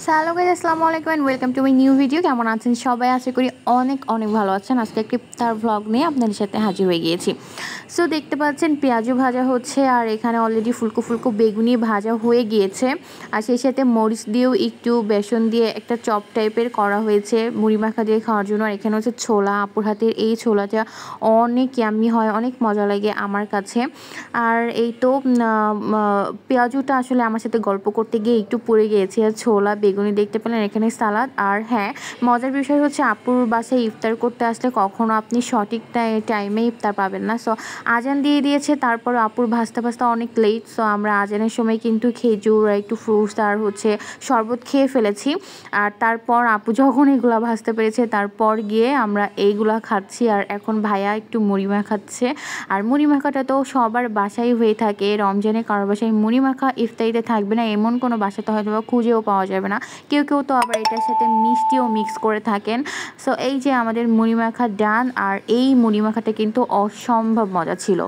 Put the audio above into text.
Hello guys, আসসালামু আলাইকুম and welcome to my new video. কেমন আছেন সবাই? আশা করি অনেক অনেক ভালো আছেন। আজকে একটি ইফতার ভ্লগ নিয়ে আপনাদের সাথে হাজির হয়ে গিয়েছি। সো দেখতে পাচ্ছেন পেঁয়াজু ভাজা হচ্ছে, আর এখানে অলরেডি ফুলকো ফুলকো বেগুনি ভাজা হয়ে গিয়েছে, আর সেই সাথে মরিচ দিয়েও একটু বেসন দিয়ে একটা চপ টাইপের করা হয়েছে মুড়ি মাখা দিয়ে খাওয়ার জন্য। আর এখানে হচ্ছে ছোলা, আপুর হাতের এই ছোলাটা অনেক ইয়াম্মি হয়, অনেক মজা লাগে আমার কাছে। আর এই তো পেঁয়াজুটা আসলে আমার সাথে গল্প করতে গিয়ে একটু পড়ে গিয়েছে। আর ছোলা বেগুনি দেখতে পেলেন, এখানে সালাদ। আর হ্যাঁ, মজার বিষয় হচ্ছে আপুর বাসায় ইফতার করতে আসলে কখনো আপনি সঠিক টাইমে ইফতার পাবেন না। সো আজান দিয়ে দিয়েছে, তারপর আপুর ভাজতে ভাজতে অনেক লেট। সো আমরা আজানের সময় কিন্তু খেজুর আর একটু ফ্রুটস আর হচ্ছে শরবত খেয়ে ফেলেছি। আর তারপর আপু যখন এগুলা ভাজতে পেরেছে তারপর গিয়ে আমরা এইগুলা খাচ্ছি। আর এখন ভাইয়া একটু মুড়ি মাখাচ্ছে। আর মুড়ি মাখাটা তো সবার বাসায় হয়ে থাকে, রমজানে কারোর বাসায় মুড়ি মাখা ইফতারিতে থাকবে না এমন কোনো বাসাতে হয়তো বা খুঁজেও পাওয়া যাবে না। কেউ কেউ তো আবার এটার সাথে মিষ্টিও মিক্স করে থাকেন। সো এই যে আমাদের মুড়ি মাখা ডান, আর এই মুড়ি মাখাটা কিন্তু অসম্ভব মজা ছিল।